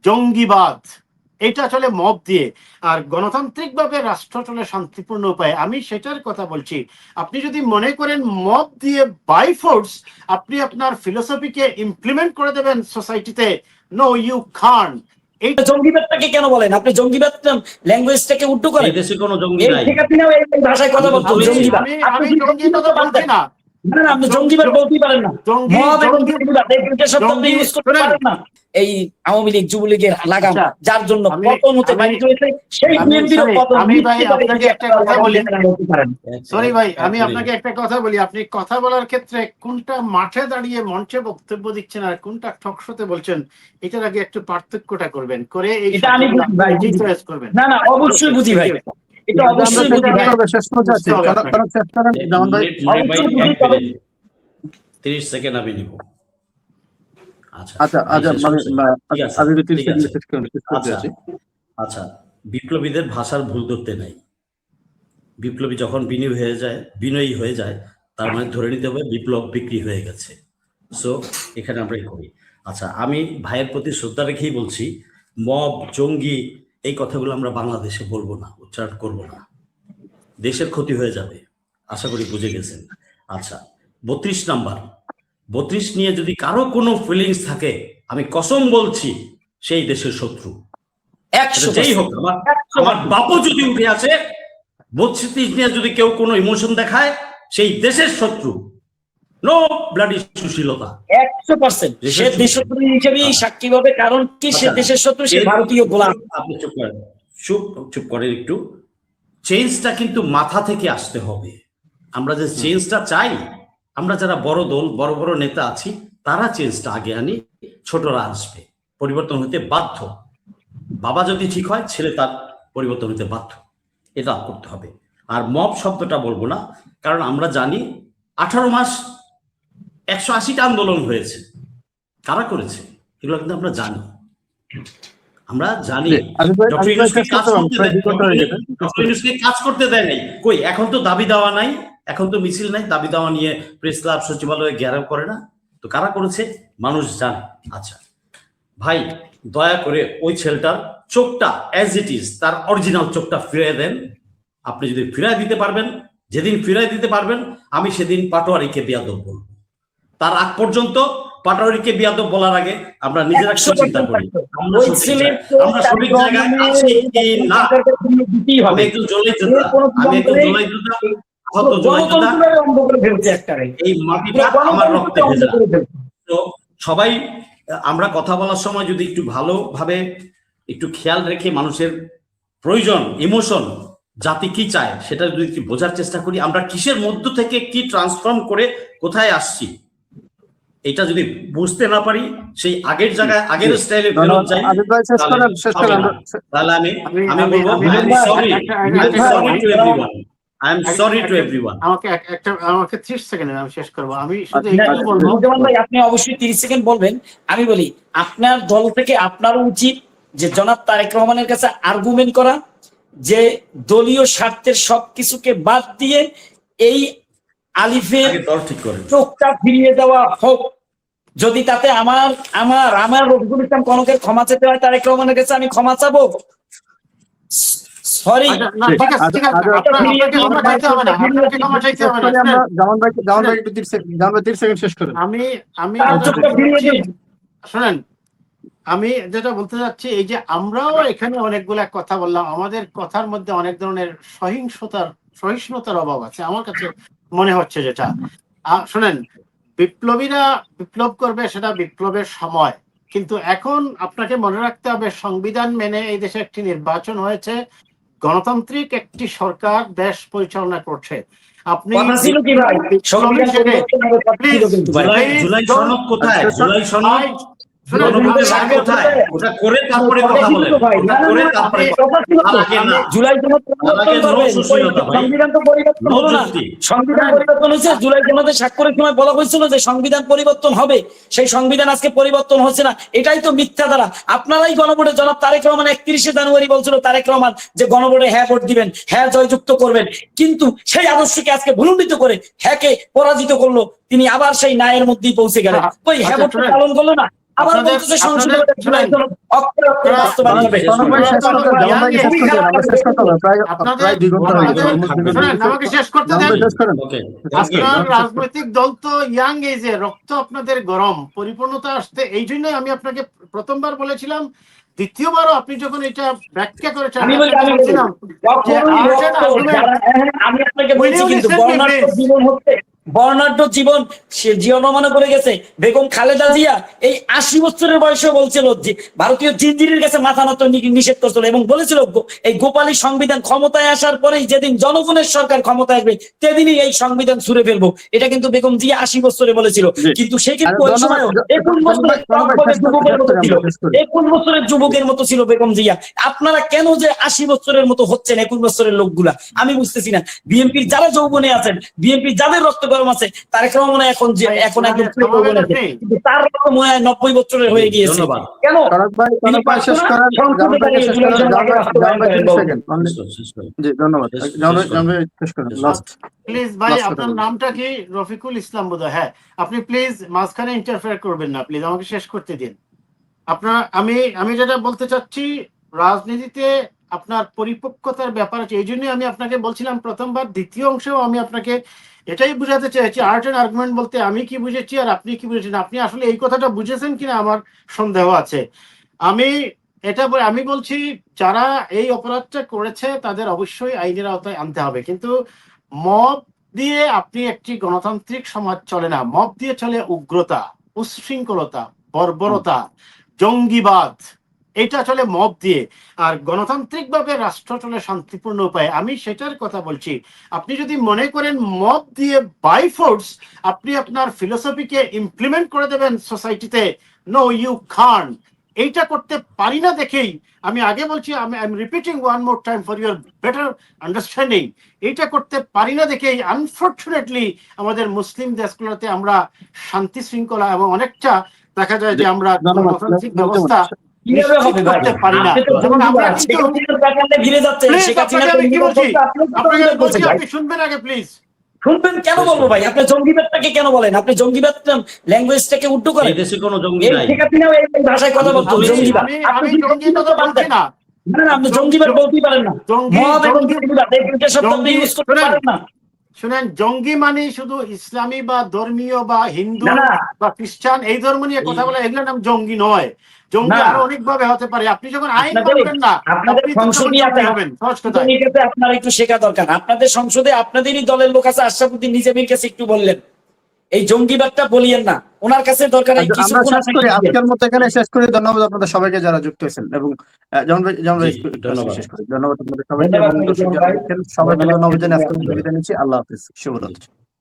জঙ্গিবাদ, এটা চলে মব দিয়ে। আর গণতান্ত্রিক ভাবে রাষ্ট্র চলে শান্তিপূর্ণ উপায়ে। আমি সেটার কথা বলছি। আপনি যদি মনে করেন মব দিয়ে বাই ফোর্স আপনি আপনার ফিলোসফিকে ইমপ্লিমেন্ট করে দেবেন সোসাইটিতে, নো ইউ খান। এই জঙ্গিবাদটাকে কেন বলেন আপনি? জঙ্গিবাদ ল্যাঙ্গুয়েজটাকে উল্টো করেন। এই দেশে কোনো জঙ্গি নাই। এই ভাষায় কথা বলতো জঙ্গিবাদ। আমি জঙ্গি কথা বলছি না। না, আপনি জঙ্গিবাদ বলতেই পারেন না। এই আওয়ামী লীগ যুবলীগের লাগাম যার জন্য পতন হতে বাধ্য হয়েছে, সেই বিএনপির পতন। আমি ভাই আপনাকে একটা কথা বলি, সরি ভাই, আমি আপনাকে একটা কথা বলি। আপনি কথা বলার ক্ষেত্রে কোনটা মাঠে দাঁড়িয়ে মঞ্চে বক্তব্য দিচ্ছেন আর কোনটা টকশোতে বলছেন, এটার আগে একটু পার্থক্যটা করবেন, করে এই করবেন। না না, অবশ্যই বুঝি ভাই, এটা অবশ্যই বুঝি ভাই। 30 সেকেন্ড আমি নিব। আচ্ছা, বিপ্লবীদের ভাষার ভুল ধরতে নাই। বিপ্লবী যখন বিনয়ী হয়ে যায় তার মানে ধরে নিতে হবে বিপ্লব বিক্রি হয়ে গেছে। সো এখানে আমরা করি। আচ্ছা, আমি ভাইয়ের প্রতি শ্রদ্ধা রেখেই বলছি, মব, জঙ্গি এই কথাগুলো আমরা বাংলাদেশে বলবো না, উচ্চারণ করব না, দেশের ক্ষতি হয়ে যাবে। আশা করি বুঝে গেছেন। আচ্ছা, 32 নাম্বার, 32 নিয়ে যদি কারো কোনো ফিলিংস থাকে, আমি কসম বলছি সেই দেশের শত্রু। যেই হোক, আমার বাপও যদি উঠে আসে, 32 নিয়ে যদি কেউ কোনো ইমোশন দেখায়, সেই দেশের শত্রু। No bloody সুশীলতা। 100% সে দেশশত্রু হিসেবেই সাক্ষী হবে, কারণ কি সে দেশের শত্রু, সে ভারতীয় গোলাম। আপনি চুপ করেন একটু। চেঞ্জটা কিন্তু মাথা থেকে আসতে হবে। আমরা যে চেঞ্জটা চাই, আমরা যারা বড় দল, বড় বড় নেতা আছি, তারা চেঞ্জটা আগে আনি, ছোটরা আসবে। পরিবর্তন হতে বাধ্য। বাবা যদি ঠিক হয়, ছেলে তার পরিবর্তন হতে বাধ্য। এটা করতে হবে। আর মব শব্দটা বলবো না, কারণ আমরা জানি 18 মাস 180টা আন্দোলন হয়েছে। কারা করেছে এগুলো কিন্তু আমরা জানি। ডক্টর ইউনূসকে কাজ করতে দেয় নাই। কই, এখন তো দাবি দেওয়া নাই, এখন তো মিছিল নাই, দাবি দেওয়া নিয়ে প্রেস ক্লাব, সচিবালয়ে ঘেরাও করে না। তো কারা করেছে মানুষ জানে। আচ্ছা ভাই, দয়া করে ওই ছেলেটার চোখটা অ্যাজ ইট ইজ, তার অরিজিনাল চোখটা ফিরিয়ে দেন। আপনি যদি ফিরিয়ে দিতে পারবেন, যেদিন ফিরিয়ে দিতে পারবেন, আমি সেদিন পাটোয়ারিকে বিয়াদব বলবো। তার আগ পর্যন্ত পাটোয়ারিকে বিয়াদব বলার আগে আমরা নিজেরা চিন্তা করি, আমরা সঠিক জায়গায় আছি কি না। আমি একটু জলাই যোদ্ধা, এই মাটিটা আমার রক্তে ভেজা। তো সবাই আমরা কথা বলার সময় যদি একটু ভালোভাবে একটু খেয়াল রেখে মানুষের প্রয়োজন, ইমোশন, জাতি কি চায় সেটা যদি একটু বোঝার চেষ্টা করি, আমরা কিসের মধ্য থেকে কি ট্রান্সফর্ম করে কোথায় আসছি, এটা যদি বুঝতে না পারি, সেই আগের জায়গায় আগের স্টাইলে ফেরত যাই, তাহলে আমি বলবো আমাকে 30 সেকেন্ডে আমি শেষ করব। আমি শুধু এইটুকু বলবো, ভাই আপনি অবশ্যই 30 সেকেন্ড বলবেন। আমি বলি, আপনার দল থেকে আপনারও উচিত যে জনাব তারেক রহমানের কাছে আর্গুমেন্ট করা, যে দলীয় স্বার্থের সবকিছুকে বাদ দিয়ে এই আলিফের চোখটা ফিরিয়ে দেওয়া হোক। যদি তাতে আমার রফিকুল ইসলাম কনকের ক্ষমা চেতে হয় তারেক রহমানের কাছে, আমি ক্ষমা চাবো। সরি, শোনেন, আমি যেটা বলতে চাচ্ছি, এই যে আমরাও এখানে অনেকগুলা কথা বললাম, আমাদের কথার মধ্যে অনেক ধরনের সহিষ্ণুতার অভাব আছে আমার কাছে মনে হচ্ছে। যেটা শোনেন, বিপ্লবীরা বিপ্লব করবে, সেটা বিপ্লবের সময়, কিন্তু এখন আপনাকে মনে রাখতে হবে সংবিধান মেনে এই দেশে একটি নির্বাচন হয়েছে, গণতান্ত্রিক একটি সরকার দেশ পরিচালনা করছে। আপনি জুলাই সনদ কোথায়? জুলাই সনদ ওটা করে তারপরে কথা বলেন, ওটা করে তারপরে জুলাই সংবিধান তো পরিবর্তন হলো না, সংবিধান পরিবর্তন হয়েছে। জুলাই সনদে স্বাক্ষরের সময় বলা হয়েছিল যে সংবিধান পরিবর্তন হবে, সেই সংবিধান আজকে পরিবর্তন হচ্ছে না। এটাই তো মিথ্যা ধারা। আপনারাই গণভোটে, জনাব তারেক রহমান 31শে জানুয়ারি বলছিল তারেক রহমান যে গণভোটে হ্যাঁ ভোট দিবেন, হ্যাঁ জয়যুক্ত করবেন, কিন্তু সেই আদর্শকে আজকে ভুলুণ্ঠিত করে হ্যাঁকে পরাজিত করলো। তিনি আবার সেই ন্যায়ের মধ্যেই পৌঁছে গেলেন। ওই হ্যাঁ ভোট পালন করলো না, আবার আপনাদের- বলতেছে সংসদে আপনাদের- ওটা ছিল একদম অক্ষরে অক্ষরে বাস্তবায়ন হবে। জনাব ভাই শেষ করতে দেন, জনাব ভাই শেষ করতে দেন, আমরা শেষ করতে হবে, প্রায় 2 ঘন্টা হয়ে গেছে। শোনেন, আমাকে শেষ করতে জনাব দেন। ভাই শেষ করেন। ওকে আপনার রাজনৈতিক দল তো ইয়াং এজে, রক্ত আপনাদের গরম, পরিপূর্ণতা আসতে, এই জন্যই আমি আপনাকে প্রথমবার বলেছিলাম, দ্বিতীয়বারও আপনি যখন এটা ব্যাখ্যা করেছেন, আমি বলি, আমি বলছিলাম যে কখনোই art and রক্ত argument- যারা- আমি আপনাকে Will বলছি you কিন্তু listen to me, বর্ণাঢ্য please? জীবন হচ্ছে বর্ণাঢ্য জীবন সে জীবনমান করে গেছে। বেগম খালেদা জিয়া এই 80 বছরের বয়সে বলছিল যে ভারতীয় জিনজিরির কাছে মাথা নত নিষেধ করছিল এবং বলেছিল এই গোপালী সংবিধান ক্ষমতায় আসার পরেই যেদিন জনগণের সরকার ক্ষমতায় আসবে সেদিনই এই সংবিধান ছুড়ে ফেলবো। এটা কিন্তু বেগম জিয়া 80 বছরে বলেছিল, কিন্তু সে কিন্তু ওই সময় 21 বছরের যুবকের মতো ছিল, 21 বছরের যুবকের মতো ছিল বেগম জিয়া। আপনারা কেন যে 80 বছরের মতো হচ্ছেন 21 বছরের লোকগুলা, আমি বুঝতেছি না। বিএনপির যারা যৌবনে আছেন, বিএনপির যাদের রক্ত গরম আছে, তারেক রহমান এখন একদম যৌবনে আছে, কিন্তু তার রক্ত মনে হয় 90 বছরের হয়ে গিয়েছে। ধন্যবাদ। কেন জনাব ভাই শেষ করেন, জনাব ভাই শেষ করেন, জনাব ভাই 30 সেকেন্ড জি, ধন্যবাদ। জনাব ভাই শেষ করেন, লাস্ট। প্লিজ ভাই, Last আপনার কথা বলুন। নামটা কি? রফিকুল ইসলাম বোধহয়। হ্যাঁ, আপনি প্লিজ মাঝখানে ইন্টারফেয়ার করবেন না, প্লিজ আমাকে শেষ করতে দিন। আপনার আমি যেটা বলতে চাচ্ছি, রাজনীতিতে আপনার পরিপক্কতার ব্যাপার আছে, এই জন্যই আমি আপনাকে বলছিলাম প্রথমবার, দ্বিতীয় অংশেও আমি আপনাকে এটাই বুঝাতে চেয়েছি, আর্ট এন্ড আর্গুমেন্ট বলতে আমি কি বুঝেছি আর আপনি কি বুঝেছেন। আপনি আসলে এই কথাটা বুঝেছেন কিনা আমার সন্দেহ আছে। আমি বলছি, যারা এই অপরাধটা করেছে তাদের অবশ্যই আইনের আওতায় আনতে হবে, কিন্তু মব দিয়ে আপনি একটি গণতান্ত্রিক সমাজ চলে না। মব দিয়ে চলে উগ্রতা, উচ্ছৃঙ্খলতা, বর্বরতা, জঙ্গিবাদ, এটা চলে মব দিয়ে। আর গণতান্ত্রিক ভাবে রাষ্ট্র চলে শান্তিপূর্ণ উপায়ে। আমি সেটার কথা বলছি। আপনি যদি মনে করেন মব দিয়ে বাই ফোর্স আপনি আপনার ফিলোসফিকে ইমপ্লিমেন্ট করে দেবেন সোসাইটিতে, নো ইউ খান। এইটা করতে পারি না দেখেই আমি আগে বলছি, I am repeating one more time for your better understanding, এইটা করতে পারি না দেখেই আনফর্চুনেটলি আমাদের মুসলিম দেশগুলোতে আমরা শান্তি শৃঙ্খলা এবং অনেকটা দেখা যায় যে আমরা গণতান্ত্রিক ব্যবস্থা কিভাবে হবে ভাই? করতে পারি না। আপনি তো এবং আমরা জঙ্গিবাদ, শেখ কিন্তু হাসিনার ব্যাকগ্রাউন্ডে ঘিরে যাচ্ছেন, Please, শেখ হাসিনার আপনাকে আমি কি জঙ্গিবাদ বলছি? বলতে আপনি তো আপনাকে জঙ্গিবাদ বলছি, বলছেন ভাই। আপনি শুনবেন আগে প্লিজ। শুনবেন কেন বলবো ভাই? আপনি জঙ্গিবাদটাকে কেন বলেন? আপনি জঙ্গিবাদ ল্যাঙ্গুয়েজটাকে উল্টো করেন। এই দেশে কোনো জঙ্গি এই নাই। শেখ হাসিনাও এই ভাষায় কথা বলতো, জঙ্গিবাদ। আপনি আমি জঙ্গির কথা বলছি না। না, আপনি জঙ্গিবাদ বলতেই পারেন না। মব এবং জঙ্গিবাদ এই দুইটা শব্দ আপনি ইউজ করতে পারেন না। শুনেন, জঙ্গি মানে শুধু ইসলামী বা ধর্মীয় বা হিন্দু না, না। বা খ্রিস্টান এই ধর্ম নিয়ে কথা বলে, এগুলোর নাম জঙ্গি নয়। জঙ্গি না। আরো অনেক ভাবে হতে পারে। আপনি যখন আইন আপনাদের- মানবেন না, আপনাদের আপনি তো তখন সংসদীয় জঙ্গি আছে, হবেন। সহজ কথা। আপনার একটু শেখা দরকার। আপনাদের সংসদে আপনাদেরই দলের লোক আছে, আশরাফুদ্দিন নিজামীর কাছে একটু বললেন এই জঙ্গিবাদটা বলিয়েন না, ওনার কাছে দরকার এই কিছু আমরা শেষ করি, আজকের মতো এখানে শেষ করি। ধন্যবাদ আপনাদের সবাইকে যারা যুক্ত হয়েছেন, এবং জনাব ভাই ধন্যবাদ। শেষ করি। ধন্যবাদ আপনাদের সবাইকে এবং দর্শক যারা দেখছেন সবাইকে ধন্যবাদ জানিয়ে আজকে বিদায় নিচ্ছি। আল্লাহ হাফেজ, শুভরাত্রি।